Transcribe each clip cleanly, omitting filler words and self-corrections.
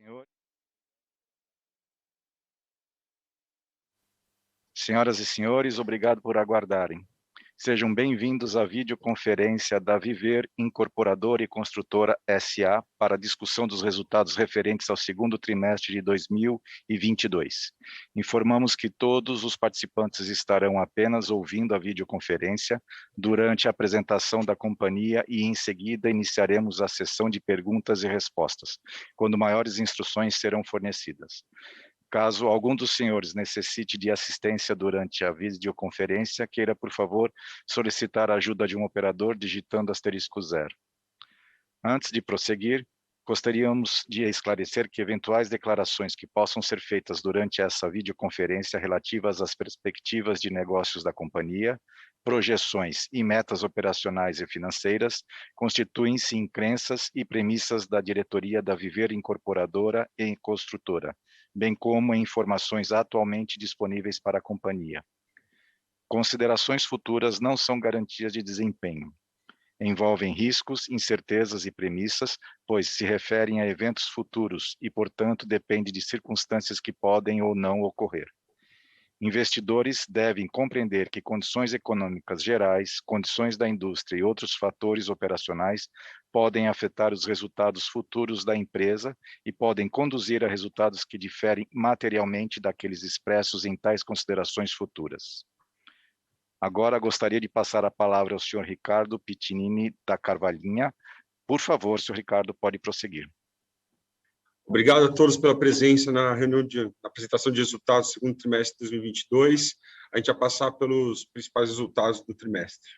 Senhor- Senhoras e senhores, obrigado por aguardarem. Sejam bem-vindos à videoconferência da Viver Incorporadora e Construtora SA para a discussão dos resultados referentes ao segundo trimestre de 2022. Informamos que todos os participantes estarão apenas ouvindo a videoconferência durante a apresentação da companhia e, em seguida, iniciaremos a sessão de perguntas e respostas, quando maiores instruções serão fornecidas. Caso algum dos senhores necessite de assistência durante a videoconferência, queira, por favor, solicitar a ajuda de um operador digitando *0. Antes de prosseguir, gostaríamos de esclarecer que eventuais declarações que possam ser feitas durante essa videoconferência relativas às perspectivas de negócios da companhia, projeções e metas operacionais e financeiras constituem-se em crenças e premissas da diretoria da Viver Incorporadora e Construtora, bem como em informações atualmente disponíveis para a companhia. Considerações futuras não são garantias de desempenho. Envolvem riscos, incertezas e premissas, pois se referem a eventos futuros e, portanto, depende de circunstâncias que podem ou não ocorrer. Investidores devem compreender que condições econômicas gerais, condições da indústria e outros fatores operacionais podem afetar os resultados futuros da empresa e podem conduzir a resultados que diferem materialmente daqueles expressos em tais considerações futuras. Agora gostaria de passar a palavra ao senhor Ricardo Pitinini da Carvalhinha. Por favor, senhor Ricardo, pode prosseguir. Obrigado a todos pela presença na reunião de apresentação de resultados do segundo trimestre de 2022. A gente vai passar pelos principais resultados do trimestre.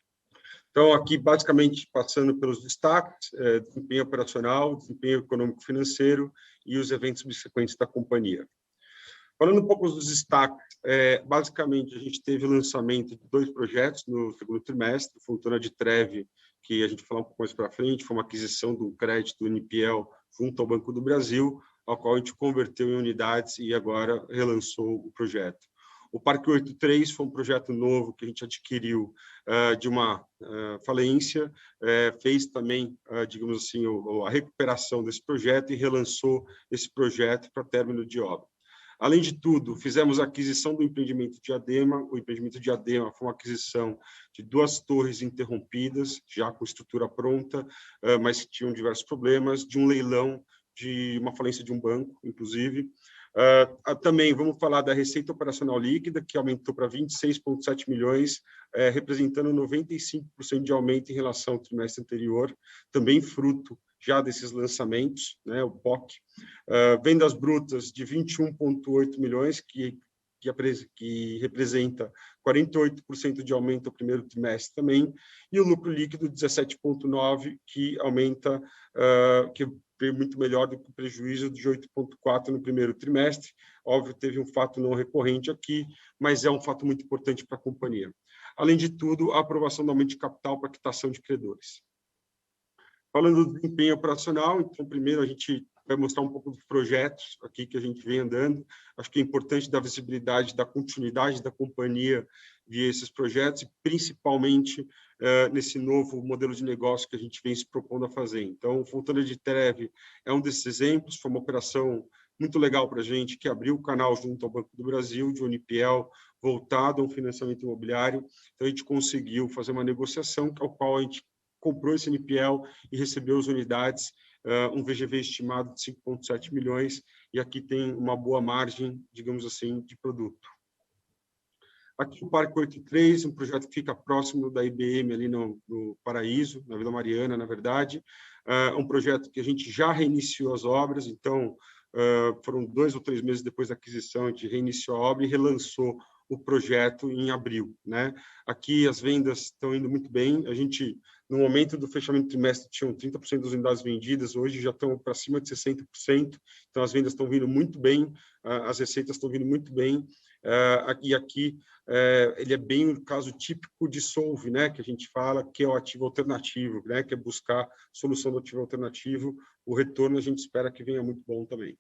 Então, aqui, basicamente, passando pelos destaques, desempenho operacional, desempenho econômico-financeiro e os eventos subsequentes da companhia. Falando um pouco dos destaques, basicamente, a gente teve o lançamento de 2 projetos no segundo trimestre, Fontana de Trevi, que a gente vai falar um pouco mais para frente, foi uma aquisição de um crédito NPL junto ao Banco do Brasil, ao qual a gente converteu em unidades e agora relançou o projeto. O Parque 83 foi um projeto novo que a gente adquiriu de uma falência, fez também, digamos assim, a recuperação desse projeto e relançou esse projeto para término de obra. Além de tudo, fizemos a aquisição do empreendimento Diadema. O empreendimento Diadema foi uma aquisição de 2 torres interrompidas, já com estrutura pronta, mas que tinham diversos problemas, de um leilão, de uma falência de um banco, inclusive. Também vamos falar da receita operacional líquida, que aumentou para 26,7 milhões, representando 95% de aumento em relação ao trimestre anterior, também fruto já desses lançamentos, né, o POC. Vendas brutas de 21,8 milhões, que representa 48% de aumento ao primeiro trimestre também, e o lucro líquido 17,9, que aumenta, que veio muito melhor do que o prejuízo de 8,4 no primeiro trimestre. Óbvio, teve um fato não recorrente aqui, mas é um fato muito importante para a companhia. Além de tudo, a aprovação do aumento de capital para quitação de credores. Falando do desempenho operacional, então, primeiro a gente vai mostrar um pouco dos projetos aqui que a gente vem andando. Acho que é importante dar visibilidade da continuidade da companhia via esses projetos, e principalmente nesse novo modelo de negócio que a gente vem se propondo a fazer. Então, Fontana de Trevi é um desses exemplos, foi uma operação muito legal para a gente, que abriu o canal junto ao Banco do Brasil, de Unipiel, voltado a um financiamento imobiliário. Então, a gente conseguiu fazer uma negociação, ao qual a gente comprou esse NPL e recebeu as unidades, um VGV estimado de 5,7 milhões, e aqui tem uma boa margem, digamos assim, de produto. Aqui o Parque 83, um projeto que fica próximo da IBM, ali no Paraíso, na Vila Mariana, na verdade. Um projeto que a gente já reiniciou as obras, então, foram 2 ou 3 meses depois da aquisição, a gente reiniciou a obra e relançou o projeto em abril, né? Aqui as vendas estão indo muito bem. A gente, no momento do fechamento do trimestre, tinham 30% das unidades vendidas, hoje já estão para cima de 60%. Então, as vendas estão vindo muito bem, as receitas estão vindo muito bem. E aqui, ele é bem o caso típico de solve, né? Que a gente fala que é o ativo alternativo, né? Que é buscar solução do ativo alternativo. O retorno a gente espera que venha muito bom também.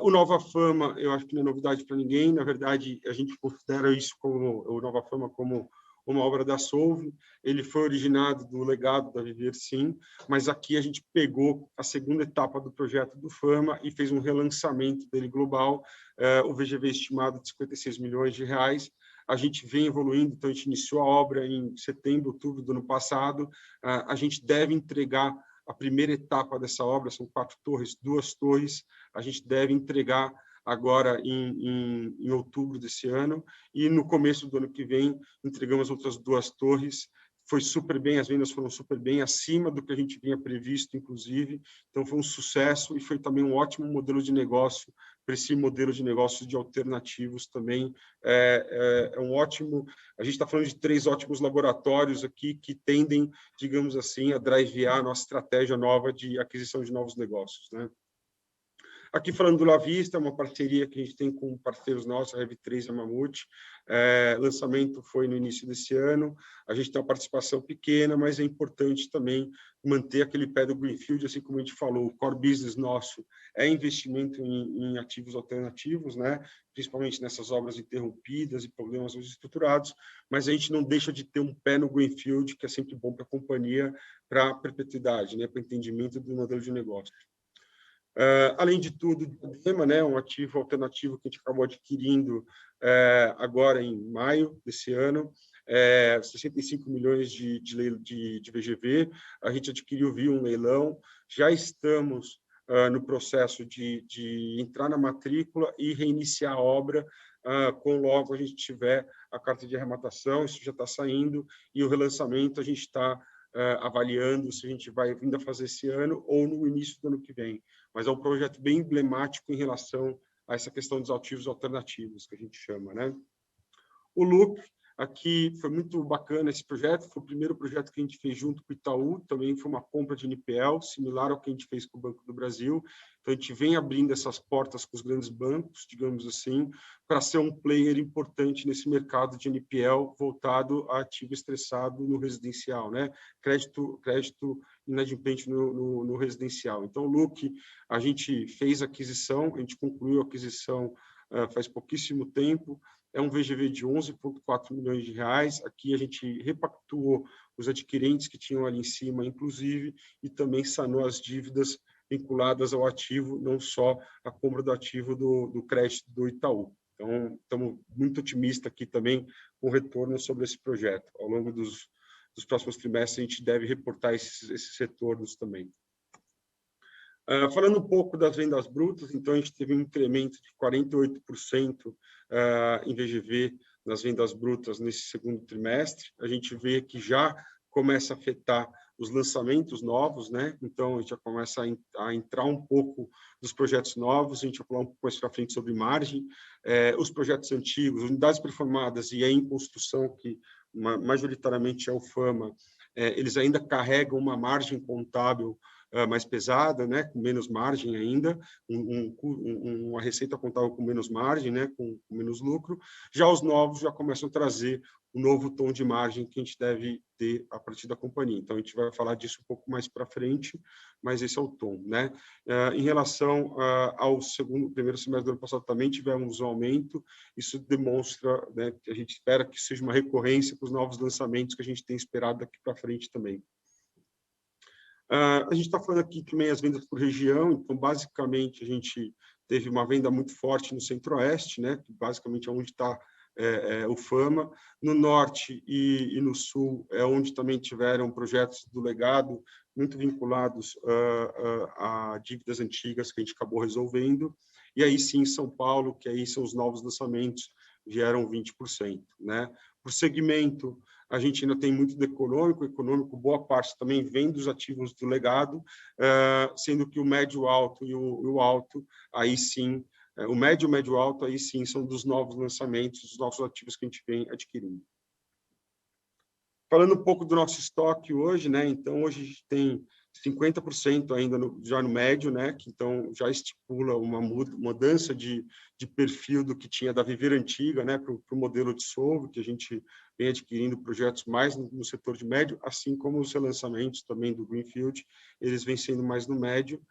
O Nova Fama, eu acho que não é novidade para ninguém. Na verdade, a gente considera isso como o Nova Fama como uma obra da Solve, ele foi originado do legado da Viver Sim, mas aqui a gente pegou a segunda etapa do projeto do Fama e fez um relançamento dele global, o VGV estimado de 56 milhões de reais. A gente vem evoluindo, então a gente iniciou a obra em setembro, outubro do ano passado, a gente deve entregar a primeira etapa dessa obra, são 4 torres, 2 torres, a gente deve entregar agora em outubro desse ano, e no começo do ano que vem entregamos outras 2 torres. Foi super bem, as vendas foram super bem, acima do que a gente tinha previsto, inclusive, então foi um sucesso e foi também um ótimo modelo de negócio para esse modelo de negócio de alternativos também. É um ótimo, a gente está falando de 3 ótimos laboratórios aqui que tendem, digamos assim, a drivear a nossa estratégia nova de aquisição de novos negócios, né? Aqui falando do La Vista, uma parceria que a gente tem com parceiros nossos, a Rev3 e a Mamute. Lançamento foi no início desse ano. A gente tem uma participação pequena, mas é importante também manter aquele pé do Greenfield, assim como a gente falou, o core business nosso é investimento em ativos alternativos, né? Principalmente nessas obras interrompidas e problemas estruturados, mas a gente não deixa de ter um pé no Greenfield, que é sempre bom para a companhia, para a perpetuidade, né? Para o entendimento do modelo de negócio. Além de tudo, o Dema, né, um ativo alternativo que a gente acabou adquirindo agora em maio desse ano, 65 milhões de VGV, a gente adquiriu via um leilão, já estamos no processo de entrar na matrícula e reiniciar a obra com logo a gente tiver a carta de arrematação, isso já está saindo, e o relançamento a gente está avaliando se a gente vai ainda fazer esse ano ou no início do ano que vem. Mas é um projeto bem emblemático em relação a essa questão dos ativos alternativos, que a gente chama, né? O Loop, aqui foi muito bacana esse projeto, foi o primeiro projeto que a gente fez junto com o Itaú, também foi uma compra de NPL, similar ao que a gente fez com o Banco do Brasil. Então, a gente vem abrindo essas portas com os grandes bancos, digamos assim, para ser um player importante nesse mercado de NPL voltado a ativo estressado no residencial, né? Crédito inadimplente no residencial. Então, o Loop, a gente fez a aquisição, a gente concluiu a aquisição faz pouquíssimo tempo, é um VGV de 11,4 milhões de reais. Aqui a gente repactuou os adquirentes que tinham ali em cima, inclusive, e também sanou as dívidas vinculadas ao ativo, não só a compra do ativo do crédito do Itaú. Então, estamos muito otimistas aqui também com o retorno sobre esse projeto. Ao longo dos próximos trimestres, a gente deve reportar esses retornos também. Falando um pouco das vendas brutas, então a gente teve um incremento de 48% em VGV nas vendas brutas nesse segundo trimestre. A gente vê que já começa a afetar os lançamentos novos, né? Então a gente já começa a entrar um pouco dos projetos novos, a gente vai falar um pouco mais para frente sobre margem. Os projetos antigos, unidades performadas e em construção, que majoritariamente é o Fama, eles ainda carregam uma margem contábil mais pesada, né, com menos margem ainda, uma receita contábil com menos margem, né, com menos lucro. Já os novos já começam a trazer um novo tom de margem que a gente deve ter a partir da companhia. Então, a gente vai falar disso um pouco mais para frente, mas esse é o tom, né? Em relação ao primeiro semestre do ano passado, também tivemos um aumento. Isso demonstra, né, que a gente espera que seja uma recorrência para os novos lançamentos que a gente tem esperado daqui para frente também. A gente está falando aqui também as vendas por região, então, basicamente, a gente teve uma venda muito forte no Centro-Oeste, né, que basicamente é onde está o Fama. No Norte e no Sul é onde também tiveram projetos do legado muito vinculados a dívidas antigas que a gente acabou resolvendo. E aí sim, São Paulo, que aí são os novos lançamentos, vieram 20%, né? Por segmento, a gente ainda tem muito do econômico, boa parte também vem dos ativos do legado, sendo que o médio alto e o alto, aí sim, o médio alto, aí sim, são dos novos lançamentos, dos novos ativos que a gente vem adquirindo. Falando um pouco do nosso estoque hoje, né? Então, hoje a gente tem 50% ainda já no médio, né? Que então já estipula uma mudança de perfil do que tinha da Viver antiga, né? Para o modelo de Solve, que a gente vem adquirindo projetos mais no setor de médio, assim como os relançamentos também do Greenfield, eles vêm sendo mais no médio.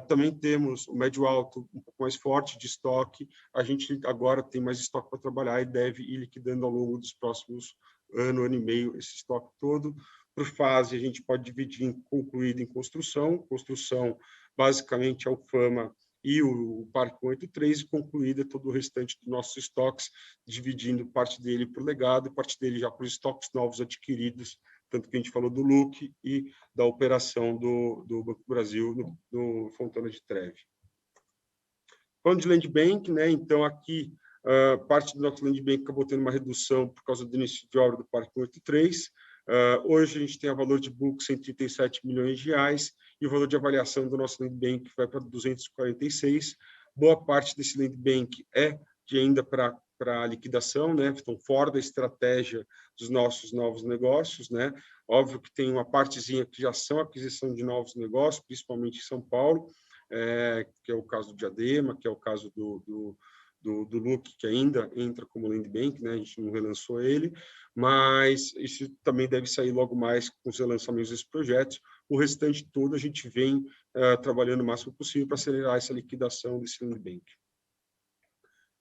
Também temos o médio alto um pouco mais forte de estoque. A gente agora tem mais estoque para trabalhar e deve ir liquidando ao longo dos próximos ano e meio, esse estoque todo. Por fase, a gente pode dividir em concluído em construção. Construção, basicamente, é o FAMA e o Parque 183, e concluída todo o restante dos nossos estoques, dividindo parte dele por legado, parte dele já por estoques novos adquiridos, tanto que a gente falou do LUC e da operação do Banco do Brasil no Fontana de Trevi. Falando de Land Bank, né, então aqui parte do nosso Land Bank acabou tendo uma redução por causa do início de obra do Parque 183. Hoje a gente tem a valor de book 137 milhões de reais e o valor de avaliação do nosso Land Bank vai para 246. Boa parte desse Land Bank é de ainda para liquidação, né? Estão fora da estratégia dos nossos novos negócios, né? Óbvio que tem uma partezinha que já são aquisição de novos negócios, principalmente em São Paulo, que é o caso do Diadema, que é o caso do LUC, que ainda entra como Land Bank, né? A gente não relançou ele, mas isso também deve sair logo mais com os relançamentos desses projetos. O restante todo a gente vem trabalhando o máximo possível para acelerar essa liquidação desse Land Bank.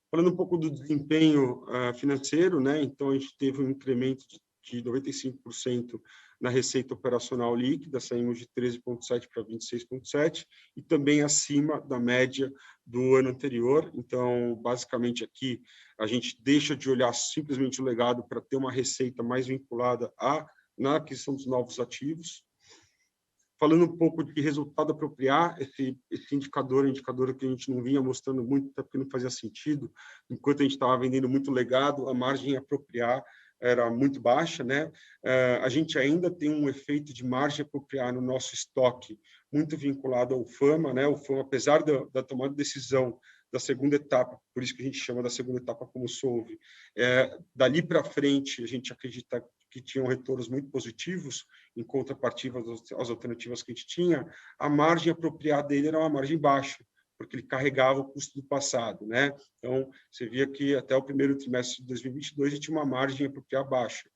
Falando um pouco do desempenho financeiro, né? Então, a gente teve um incremento de 95% na receita operacional líquida, saímos de 13,7 para 26,7, e também acima da média do ano anterior. Então, basicamente, aqui a gente deixa de olhar simplesmente o legado para ter uma receita mais vinculada na aquisição dos novos ativos. Falando um pouco de resultado apropriar, esse indicador é um indicador que a gente não vinha mostrando muito, até porque não fazia sentido. Enquanto a gente estava vendendo muito legado, a margem apropriar era muito baixa, né? A gente ainda tem um efeito de margem apropriar no nosso estoque, muito vinculado ao FAMA, né? O FAMA, apesar da tomada de decisão da segunda etapa, por isso que a gente chama da segunda etapa como solve, dali para frente, a gente acredita que tinham retornos muito positivos, em contrapartida às alternativas que a gente tinha, a margem apropriada dele era uma margem baixa, porque ele carregava o custo do passado, né? Então, você via que até o primeiro trimestre de 2022 a gente tinha uma margem apropriada baixa.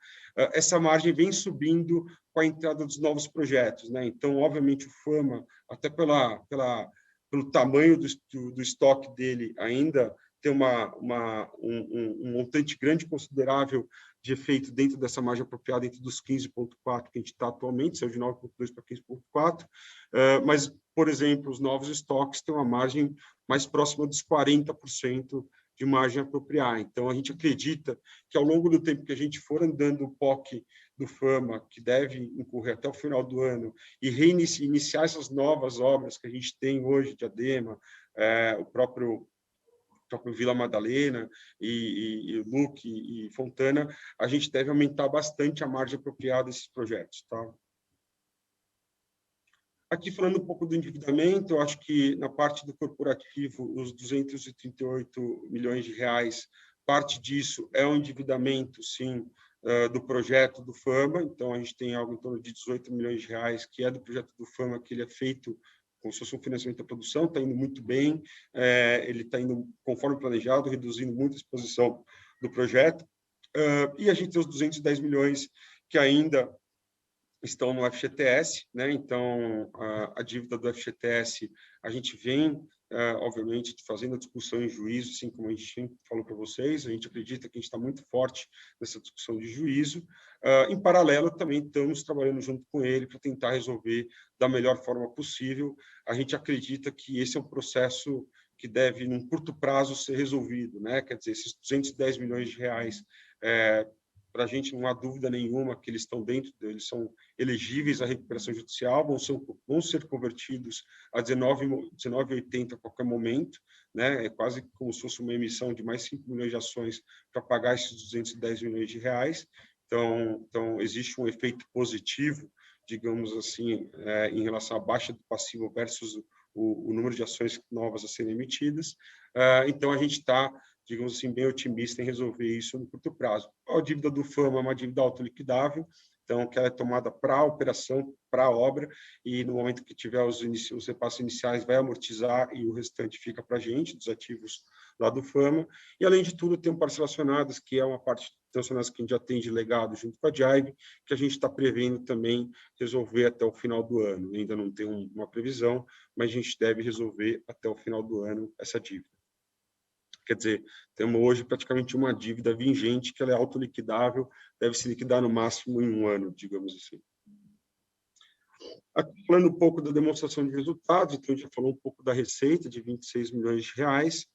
Essa margem vem subindo com a entrada dos novos projetos, né? Então, obviamente, o FAMA, até pelo tamanho do estoque dele, ainda tem um montante grande considerável de efeito dentro dessa margem apropriada, dentro dos 15,4 que a gente está atualmente, saiu de 9,2 para 15,4, mas, por exemplo, os novos estoques têm uma margem mais próxima dos 40% de margem apropriada. Então, a gente acredita que, ao longo do tempo que a gente for andando o POC do FAMA, que deve incorrer até o final do ano, e iniciar essas novas obras que a gente tem hoje, Diadema, o próprio Vila Madalena e LUC e Fontana, a gente deve aumentar bastante a margem apropriada desses projetos, tá? Aqui, falando um pouco do endividamento, eu acho que na parte do corporativo, os 238 milhões de reais, parte disso é um endividamento, sim, do projeto do FAMA. Então, a gente tem algo em torno de 18 milhões de reais, que é do projeto do FAMA, que ele é feito como se fosse um financiamento da produção, está indo muito bem, ele está indo conforme planejado, reduzindo muito a exposição do projeto. E a gente tem os 210 milhões que ainda estão no FGTS, né? Então, a dívida do FGTS, a gente vem, obviamente, fazendo a discussão em juízo, assim como a gente falou para vocês, a gente acredita que a gente está muito forte nessa discussão de juízo. Em paralelo, também estamos trabalhando junto com ele para tentar resolver da melhor forma possível. A gente acredita que esse é um processo que deve, num curto prazo, ser resolvido, né? Quer dizer, esses 210 milhões de reais, para a gente não há dúvida nenhuma que eles estão dentro, eles são elegíveis à recuperação judicial, vão ser convertidos a 19,80 a qualquer momento, né? É quase como se fosse uma emissão de mais 5 milhões de ações para pagar esses 210 milhões de reais. Então existe um efeito positivo, digamos assim, em relação à baixa do passivo versus o número de ações novas a serem emitidas. Então, a gente está, digamos assim, bem otimista em resolver isso no curto prazo. A dívida do FAMA é uma dívida autoliquidável, então, que ela é tomada para a operação, para a obra, e no momento que tiver os repasses iniciais, vai amortizar e o restante fica para a gente, dos ativos lá do FAMA. E, além de tudo, tem partes relacionadas, que é uma parte relacionadas que a gente já tem de legado junto com a JIVE, que a gente está prevendo também resolver até o final do ano. Ainda não tem uma previsão, mas a gente deve resolver até o final do ano essa dívida. Quer dizer, temos hoje praticamente uma dívida vigente que ela é autoliquidável, deve se liquidar no máximo em 1 ano, digamos assim. Aqui, falando um pouco da demonstração de resultados, então a gente já falou um pouco da receita de 26 milhões de reais.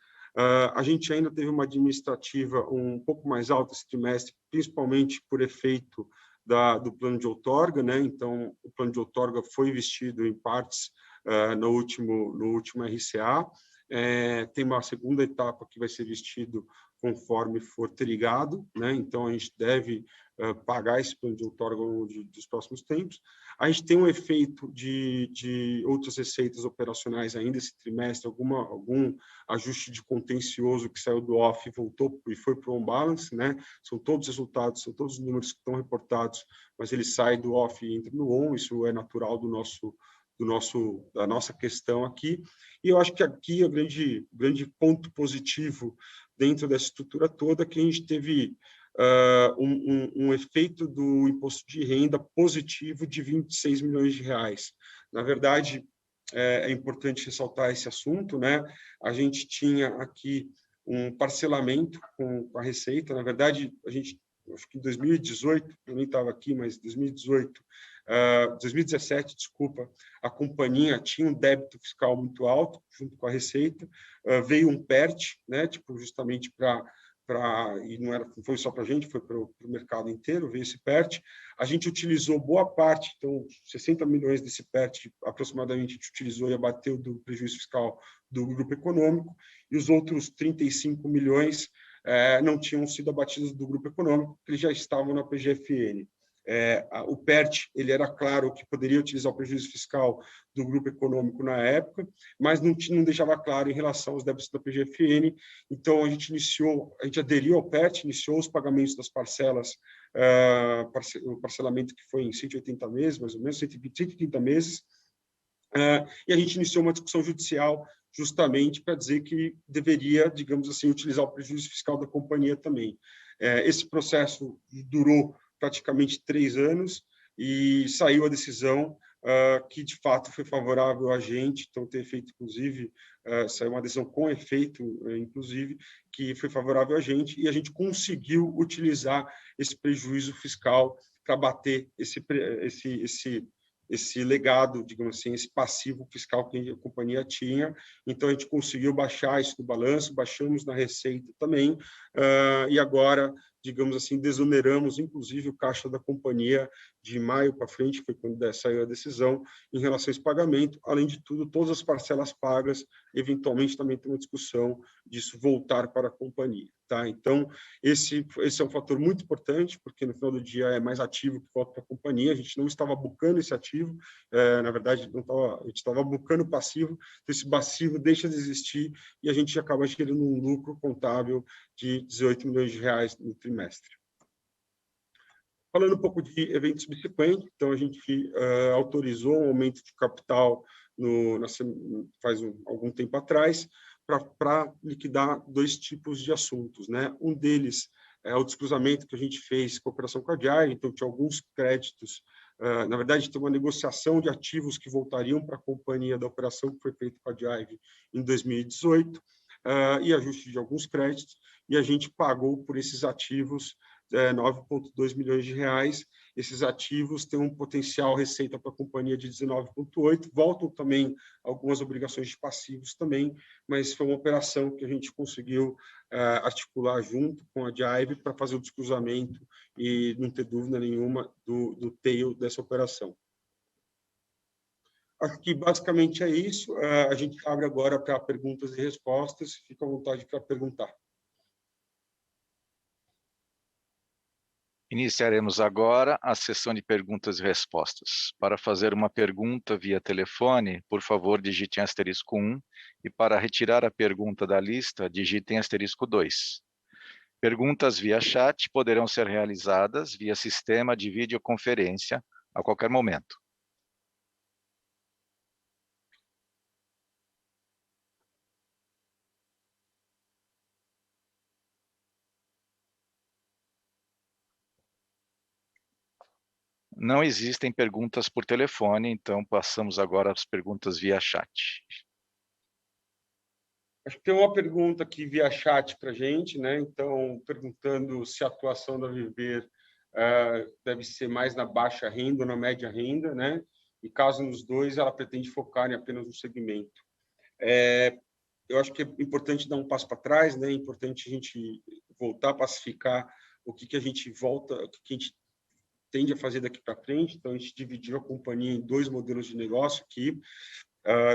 A gente ainda teve uma administrativa um pouco mais alta esse trimestre, principalmente por efeito do plano de outorga, né? Então, o plano de outorga foi investido em partes no último RCA. Tem uma segunda etapa que vai ser vestido conforme for trigado, né? Então, a gente deve pagar esse plano de outorga ao longo dos próximos tempos. A gente tem um efeito de outras receitas operacionais ainda esse trimestre, algum ajuste de contencioso que saiu do off e voltou e foi para o on-balance, né? São todos os resultados, são todos os números que estão reportados, mas ele sai do off e entra no on, isso é natural da nossa questão aqui. E eu acho que aqui o grande ponto positivo dentro dessa estrutura toda é que a gente teve um efeito do imposto de renda positivo de 26 milhões de reais. Na verdade, é importante ressaltar esse assunto, né? A gente tinha aqui um parcelamento com a Receita. Na verdade, acho que em 2018, eu nem estava aqui, mas em 2017, desculpa, a companhia tinha um débito fiscal muito alto junto com a Receita. Veio um PERT, né? Tipo, justamente e não foi só para a gente, foi para o mercado inteiro, veio esse PERT. A gente utilizou boa parte, então 60 milhões desse PERT aproximadamente a gente utilizou e abateu do prejuízo fiscal do grupo econômico, e os outros 35 milhões não tinham sido abatidos do grupo econômico, porque eles já estavam na PGFN. O PERT, ele era claro que poderia utilizar o prejuízo fiscal do grupo econômico na época, mas não deixava claro em relação aos débitos da PGFN. Então, a gente aderiu ao PERT, iniciou os pagamentos das parcelas, o parcelamento que foi em 180 meses, mais ou menos, 130 meses, e a gente iniciou uma discussão judicial justamente para dizer que deveria, digamos assim, utilizar o prejuízo fiscal da companhia também. Esse processo durou praticamente 3 anos e saiu a decisão que, de fato, foi favorável a gente. Então, tem efeito, inclusive, saiu uma decisão com efeito, inclusive, que foi favorável a gente, e a gente conseguiu utilizar esse prejuízo fiscal para bater esse legado, digamos assim, esse passivo fiscal que a companhia tinha. Então, a gente conseguiu baixar isso do balanço, baixamos na receita também, e agora, digamos assim, desoneramos, inclusive, o caixa da companhia de maio para frente, foi quando saiu a decisão, em relação a esse pagamento. Além de tudo, todas as parcelas pagas, eventualmente também tem uma discussão disso voltar para a companhia. Tá? Então, esse é um fator muito importante, porque no final do dia é mais ativo que volta para a companhia. A gente não estava bucando esse ativo, na verdade, a gente estava bucando passivo, então esse passivo deixa de existir e a gente acaba gerando um lucro contábil de 18 milhões de reais no trimestre. Falando um pouco de eventos subsequentes, então a gente autorizou um aumento de capital faz algum tempo atrás, para liquidar 2 tipos de assuntos, né? Um deles é o descruzamento que a gente fez com a operação com a Agile, então tinha alguns créditos, na verdade tem uma negociação de ativos que voltariam para a companhia da operação que foi feita com a Agile em 2018, e ajuste de alguns créditos, e a gente pagou por esses ativos 9,2 milhões de reais. Esses ativos têm um potencial receita para a companhia de 19,8. Voltam também algumas obrigações de passivos também, mas foi uma operação que a gente conseguiu articular junto com a Jive para fazer o descruzamento e não ter dúvida nenhuma do tail dessa operação. Acho que basicamente é isso. A gente abre agora para perguntas e respostas. Fica à vontade para perguntar. Iniciaremos agora a sessão de perguntas e respostas. Para fazer uma pergunta via telefone, por favor, digitem *1, e para retirar a pergunta da lista, digitem *2. Perguntas via chat poderão ser realizadas via sistema de videoconferência a qualquer momento. Não existem perguntas por telefone, então passamos agora às perguntas via chat. Acho que tem uma pergunta aqui via chat para a gente, né? Então, perguntando se a atuação da Viver deve ser mais na baixa renda ou na média renda, né? E caso nos dois, ela pretende focar em apenas um segmento. Eu acho que é importante dar um passo para trás, né? É importante a gente voltar a pacificar o que a gente volta, o que a gente tende a fazer daqui para frente. Então, a gente dividiu a companhia em dois modelos de negócio aqui.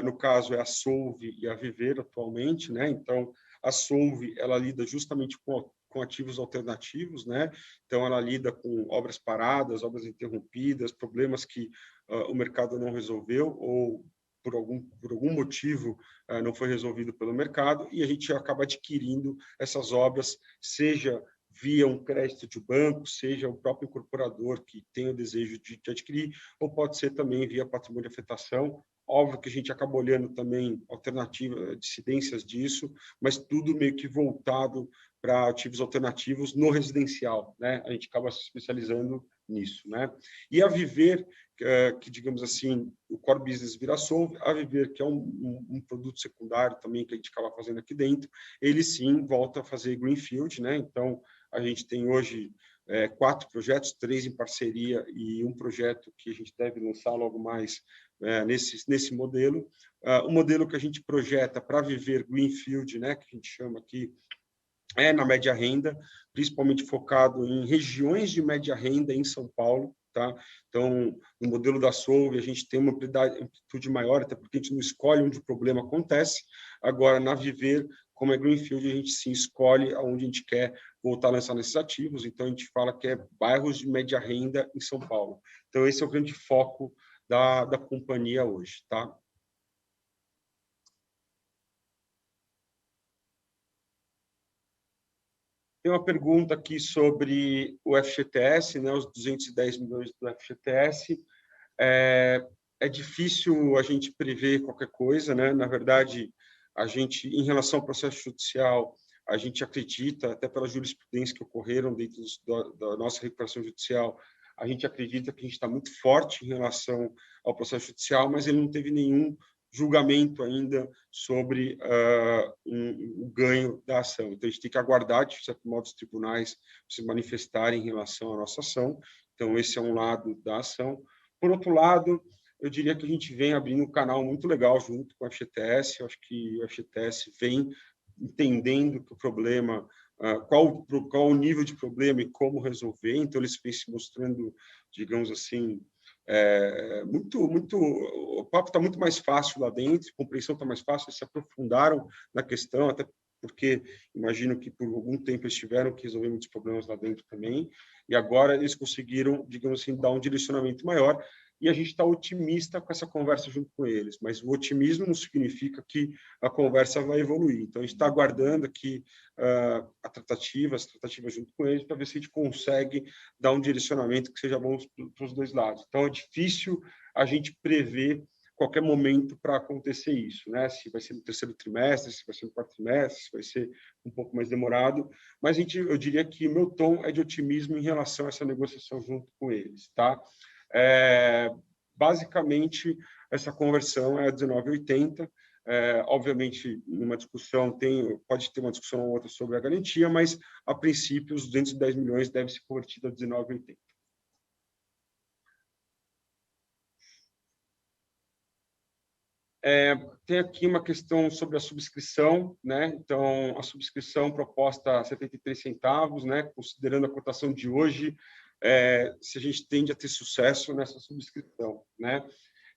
No caso, é a Solve e a Viver atualmente, né? Então, a Solve, ela lida justamente com ativos alternativos, né? Então, ela lida com obras paradas, obras interrompidas, problemas que o mercado não resolveu ou por algum motivo não foi resolvido pelo mercado, e a gente acaba adquirindo essas obras, seja via um crédito de banco, seja o próprio incorporador que tem o desejo de adquirir, ou pode ser também via patrimônio de afetação. Óbvio que a gente acaba olhando também alternativas, dissidências disso, mas tudo meio que voltado para ativos alternativos no residencial, né? A gente acaba se especializando nisso, né? E a Viver, que digamos assim, o core business vira Solve, a Viver, que é um produto secundário também que a gente acaba fazendo aqui dentro, ele sim volta a fazer greenfield, né? Então, a gente tem hoje 4 projetos, 3 em parceria e um projeto que a gente deve lançar logo mais nesse modelo. O modelo que a gente projeta para Viver greenfield, né, que a gente chama aqui, é na média renda, principalmente focado em regiões de média renda em São Paulo. Tá? Então, no modelo da Solve, a gente tem uma amplitude maior, até porque a gente não escolhe onde o problema acontece. Agora, na Viver, como é Greenfield, a gente sim escolhe aonde a gente quer voltar a lançar nesses ativos. Então, a gente fala que é bairros de média renda em São Paulo. Então, esse é o grande foco da companhia hoje. Tá? Tem uma pergunta aqui sobre o FGTS, né, os 210 milhões do FGTS. É difícil a gente prever qualquer coisa, né? Na verdade, a gente, em relação ao processo judicial, a gente acredita, até pela jurisprudência que ocorreram dentro da nossa recuperação judicial, a gente acredita que a gente está muito forte em relação ao processo judicial, mas ele não teve nenhum julgamento ainda sobre o ganho da ação. Então, a gente tem que aguardar, de certo modo, os tribunais se manifestarem em relação à nossa ação. Então, esse é um lado da ação. Por outro lado, eu diria que a gente vem abrindo um canal muito legal junto com a FGTS. Eu acho que a FGTS vem entendendo que o problema, qual o nível de problema e como resolver. Então, eles vêm se mostrando, digamos assim, o papo está muito mais fácil lá dentro, a compreensão está mais fácil, eles se aprofundaram na questão, até porque imagino que por algum tempo eles tiveram que resolver muitos problemas lá dentro também, e agora eles conseguiram, digamos assim, dar um direcionamento maior, e a gente está otimista com essa conversa junto com eles, mas o otimismo não significa que a conversa vai evoluir. Então, a gente está aguardando aqui as tratativas junto com eles, para ver se a gente consegue dar um direcionamento que seja bom para os dois lados. Então, é difícil a gente prever qualquer momento para acontecer isso, né? Se vai ser no terceiro trimestre, se vai ser no quarto trimestre, se vai ser um pouco mais demorado, mas eu diria que o meu tom é de otimismo em relação a essa negociação junto com eles, tá? Basicamente, essa conversão é 19,80. Obviamente, numa discussão, pode ter uma discussão ou outra sobre a garantia, mas, a princípio, os 210 milhões devem ser convertidos a 19,80. Tem aqui uma questão sobre a subscrição, né? Então, a subscrição proposta a 73 centavos, né? Considerando a cotação de hoje, se a gente tende a ter sucesso nessa subscrição, né?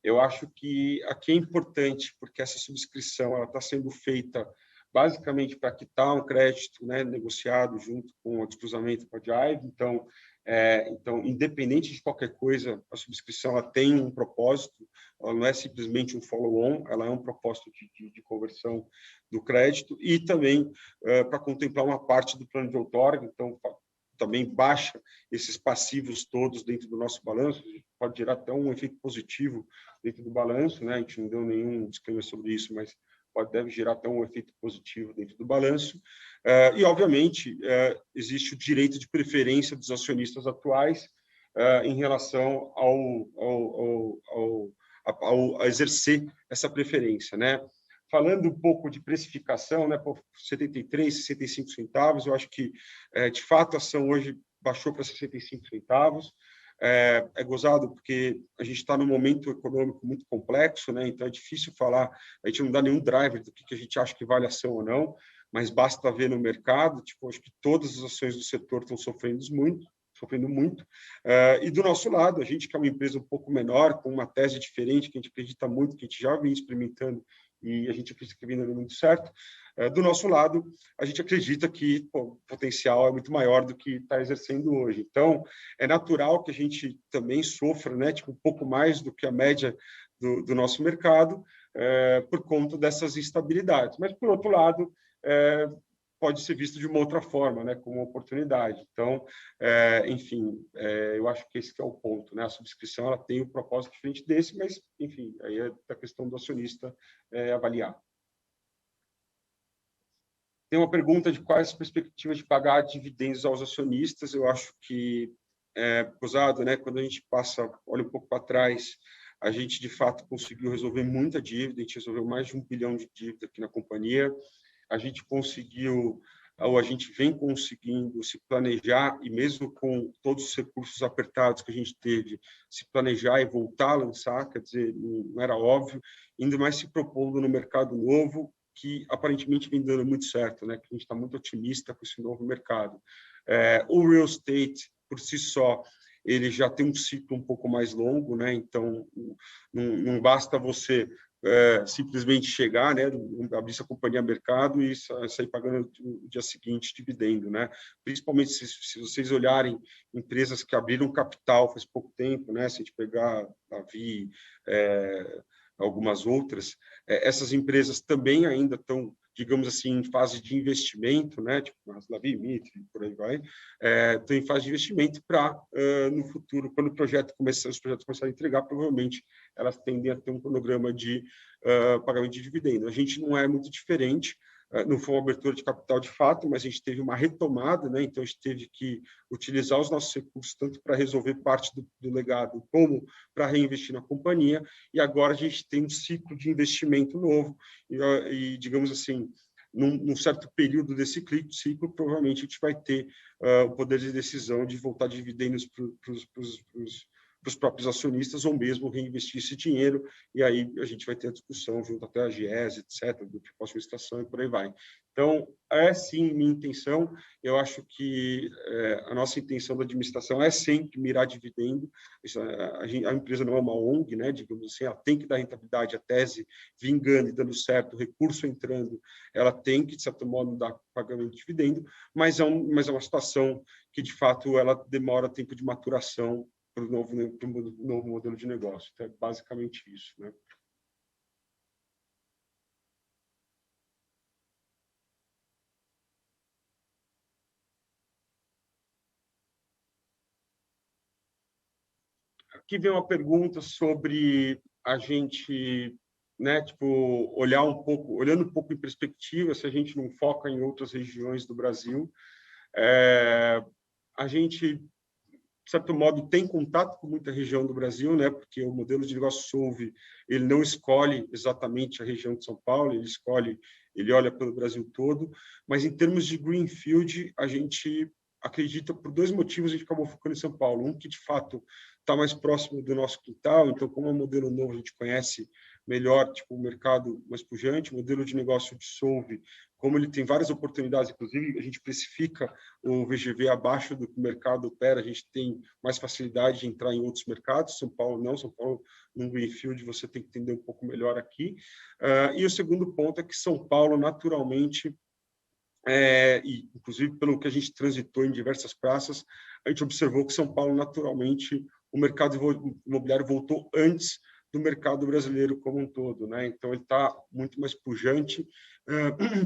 Eu acho que aqui é importante, porque essa subscrição está sendo feita basicamente para quitar um crédito, né, negociado junto com o descruzamento com a Jive. Então, independente de qualquer coisa, a subscrição ela tem um propósito, ela não é simplesmente um follow-on, ela é um propósito de conversão do crédito e também para contemplar uma parte do plano de outorga. Então, também baixa esses passivos todos dentro do nosso balanço, pode gerar até um efeito positivo dentro do balanço, né? A gente não deu nenhum disclaimer sobre isso, mas deve gerar até um efeito positivo dentro do balanço. E, obviamente, existe o direito de preferência dos acionistas atuais em relação a exercer essa preferência, né? Falando um pouco de precificação, né, por 73, 65 centavos, eu acho que, de fato, a ação hoje baixou para 65 centavos. É gozado porque a gente está num momento econômico muito complexo, né? Então é difícil falar, a gente não dá nenhum driver do que a gente acha que vale a ação ou não, mas basta ver no mercado, tipo, acho que todas as ações do setor estão sofrendo muito. E do nosso lado, a gente que é uma empresa um pouco menor, com uma tese diferente, que a gente acredita muito, que a gente já vem experimentando e a gente acredita que vem dando muito certo. Do nosso lado, a gente acredita que o potencial é muito maior do que está exercendo hoje. Então, é natural que a gente também sofra, né, tipo, um pouco mais do que a média do nosso mercado, por conta dessas instabilidades. Mas, por outro lado, pode ser visto de uma outra forma, né, como uma oportunidade. Então, enfim, eu acho que esse que é o ponto, né? A subscrição ela tem um propósito diferente desse, mas, enfim, aí é da questão do acionista avaliar. Tem uma pergunta de quais as perspectivas de pagar dividendos aos acionistas. Eu acho que, gozado, né, quando a gente olha um pouco para trás, a gente, de fato, conseguiu resolver muita dívida, a gente resolveu mais de 1 bilhão de dívida aqui na companhia. A gente conseguiu, ou a gente vem conseguindo se planejar, e mesmo com todos os recursos apertados que a gente teve, se planejar e voltar a lançar, quer dizer, não era óbvio, ainda mais se propondo no mercado novo, que aparentemente vem dando muito certo, né? Que a gente está muito otimista com esse novo mercado. O real estate, por si só, ele já tem um ciclo um pouco mais longo, né? Então, não basta você simplesmente chegar, né, abrir sua companhia a mercado e sair pagando no dia seguinte dividendo, né? Principalmente se vocês olharem empresas que abriram capital faz pouco tempo, né? Se a gente pegar a Vi, algumas outras, essas empresas também ainda estão, digamos assim, em fase de investimento, né? Tipo as Lavi, Mitre, por aí vai, estão em fase de investimento para, no futuro, quando os projetos começarem a entregar, provavelmente elas tendem a ter um cronograma de pagamento de dividendo. A gente não é muito diferente, não foi uma abertura de capital de fato, mas a gente teve uma retomada, né? Então a gente teve que utilizar os nossos recursos tanto para resolver parte do legado como para reinvestir na companhia, e agora a gente tem um ciclo de investimento novo e digamos assim, num certo período desse ciclo, provavelmente a gente vai ter o poder de decisão de voltar dividendos para os próprios acionistas ou mesmo reinvestir esse dinheiro, e aí a gente vai ter a discussão junto até a Gies, etc., do que possa estação e por aí vai. Então, sim minha intenção. Eu acho que a nossa intenção da administração é sempre mirar dividendo. A empresa não é uma ONG, né? Digamos assim, ela tem que dar rentabilidade, a tese vingando e dando certo, o recurso entrando, ela tem que, de certo modo, dar pagamento de dividendo, mas é uma situação que, de fato, ela demora tempo de maturação para o novo modelo de negócio. Então, é basicamente isso, né? Aqui vem uma pergunta sobre a gente, né, tipo, olhando um pouco em perspectiva, se a gente não foca em outras regiões do Brasil, a gente, de certo modo, tem contato com muita região do Brasil, né? Porque o modelo de negócio Solve, ele não escolhe exatamente a região de São Paulo, ele olha pelo Brasil todo, mas em termos de greenfield, a gente acredita, por dois motivos, a gente acabou focando em São Paulo. Um, que de fato está mais próximo do nosso quintal, então, como é um modelo novo, a gente conhece melhor, tipo, o mercado mais pujante, o modelo de negócio de Solve, como ele tem várias oportunidades, inclusive a gente precifica o VGV abaixo do que o mercado opera, a gente tem mais facilidade de entrar em outros mercados. São Paulo não, São Paulo, no greenfield, você tem que entender um pouco melhor aqui. E o segundo ponto é que São Paulo, naturalmente, e inclusive pelo que a gente transitou em diversas praças, a gente observou que São Paulo, naturalmente, o mercado imobiliário voltou antes do mercado brasileiro como um todo, né? Então ele está muito mais pujante,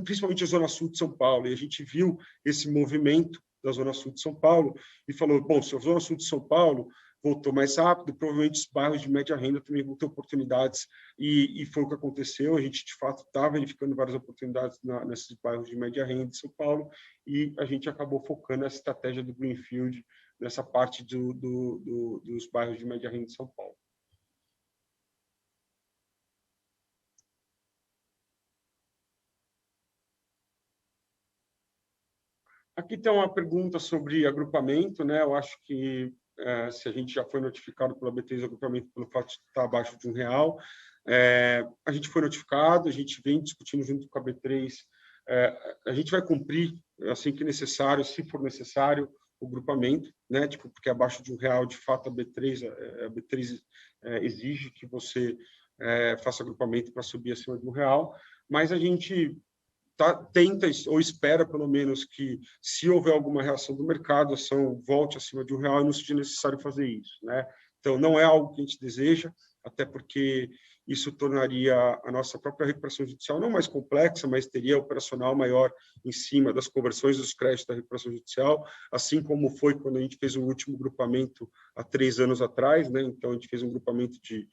principalmente a zona sul de São Paulo. E a gente viu esse movimento da zona sul de São Paulo e falou: bom, se a zona sul de São Paulo voltou mais rápido, provavelmente os bairros de média renda também vão ter oportunidades, e foi o que aconteceu. A gente, de fato, está verificando várias oportunidades nesses bairros de média renda de São Paulo, e a gente acabou focando essa estratégia do Greenfield nessa parte dos bairros de média renda de São Paulo. Aqui tem uma pergunta sobre agrupamento, né? Eu acho que se a gente já foi notificado pela B3 agrupamento pelo fato de estar abaixo de R$ 1, a gente foi notificado, a gente vem discutindo junto com a B3, a gente vai cumprir assim que necessário, se for necessário, o grupamento, né? Tipo, porque abaixo de R$ 1, de fato, a B3 exige que você faça agrupamento para subir acima de R$ 1, mas a gente tenta ou espera, pelo menos, que, se houver alguma reação do mercado, a ação volte acima de R$ 1 e não seja necessário fazer isso, né? Então, não é algo que a gente deseja, até porque isso tornaria a nossa própria recuperação judicial não mais complexa, mas teria operacional maior em cima das conversões dos créditos da recuperação judicial, assim como foi quando a gente fez o último grupamento há 3 anos atrás, né? Então, a gente fez um grupamento de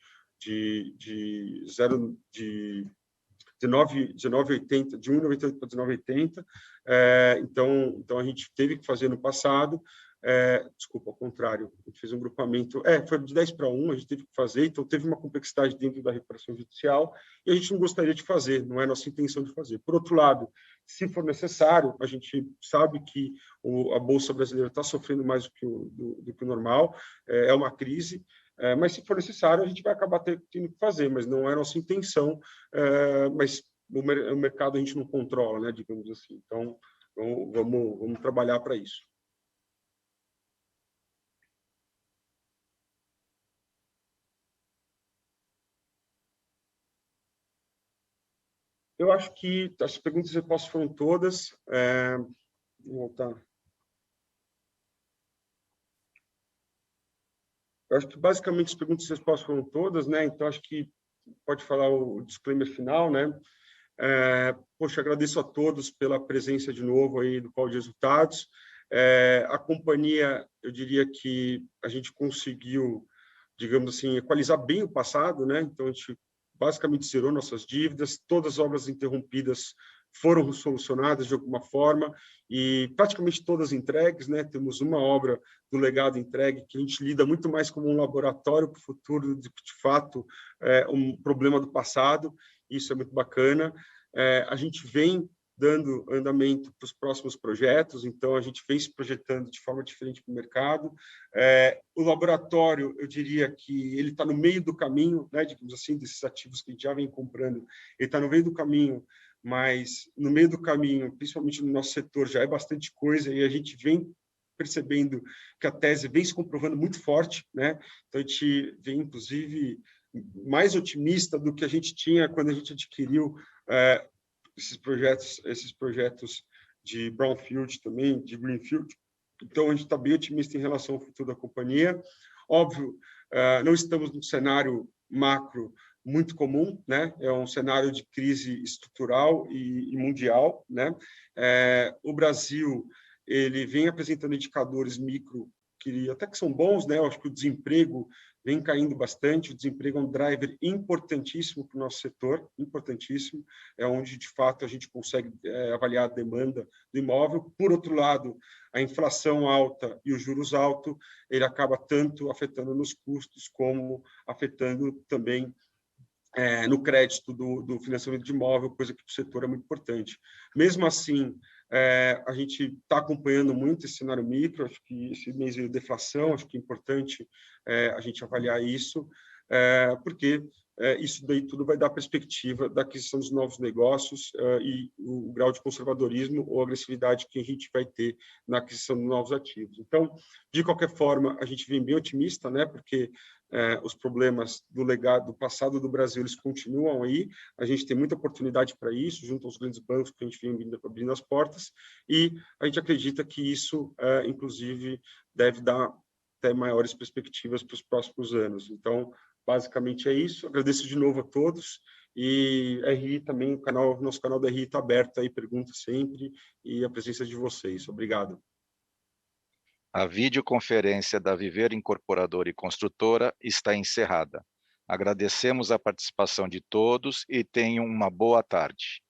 19,80, de 1,98 para 19,80. Então, a gente teve que fazer no passado, desculpa, ao contrário, a gente fez um grupamento, foi de 10 para 1, a gente teve que fazer, então teve uma complexidade dentro da recuperação judicial e a gente não gostaria de fazer, não é nossa intenção de fazer. Por outro lado, se for necessário, a gente sabe que a Bolsa Brasileira está sofrendo mais do que o normal, é uma crise, mas se for necessário, a gente vai acabar tendo que fazer, mas não é nossa intenção, mas o mercado a gente não controla, né, digamos assim. Então, vamos trabalhar para isso. Eu acho que as perguntas e respostas foram todas. Vou voltar. Eu acho que, basicamente, as perguntas e respostas foram todas, né? Então, acho que pode falar o disclaimer final, né? Poxa, agradeço a todos pela presença de novo aí do call de resultados. A companhia, eu diria que a gente conseguiu, digamos assim, equalizar bem o passado, né? Então, a gente basicamente zerou nossas dívidas, todas as obras interrompidas foram solucionadas de alguma forma e praticamente todas entregues, né? Temos uma obra do legado entregue que a gente lida muito mais como um laboratório para o futuro do que, de fato, um problema do passado. Isso é muito bacana. A gente vem dando andamento para os próximos projetos, então a gente vem se projetando de forma diferente para o mercado. O laboratório, eu diria que ele está no meio do caminho, né, digamos assim, desses ativos que a gente já vem comprando, ele está no meio do caminho, mas no meio do caminho, principalmente no nosso setor, já é bastante coisa e a gente vem percebendo que a tese vem se comprovando muito forte, né? Então a gente vem, inclusive, mais otimista do que a gente tinha quando a gente adquiriu esses projetos de brownfield também, de greenfield. Então, a gente está bem otimista em relação ao futuro da companhia. Óbvio, não estamos num cenário macro muito comum, né? É um cenário de crise estrutural e mundial, né? O Brasil, ele vem apresentando indicadores micro que até que são bons, né? Eu acho que o desemprego vem caindo bastante, o desemprego é um driver importantíssimo para o nosso setor, importantíssimo, é onde, de fato, a gente consegue avaliar a demanda do imóvel. Por outro lado, a inflação alta e os juros altos, ele acaba tanto afetando nos custos, como afetando também no crédito do financiamento de imóvel, coisa que para o setor é muito importante. Mesmo assim, a gente está acompanhando muito esse cenário micro, acho que esse mês veio deflação, acho que é importante a gente avaliar isso, porque isso daí tudo vai dar perspectiva da aquisição dos novos negócios e o grau de conservadorismo ou agressividade que a gente vai ter na aquisição de novos ativos. Então, de qualquer forma, a gente vem bem otimista, né? Porque os problemas do legado, do passado do Brasil, eles continuam aí. A gente tem muita oportunidade para isso, junto aos grandes bancos que a gente vem abrindo as portas, e a gente acredita que isso, inclusive, deve dar até maiores perspectivas para os próximos anos. Então, basicamente é isso. Agradeço de novo a todos. E RI também, nosso canal da RI está aberto aí, pergunta sempre, e a presença de vocês. Obrigado. A videoconferência da Viver Incorporadora e Construtora está encerrada. Agradecemos a participação de todos e tenham uma boa tarde.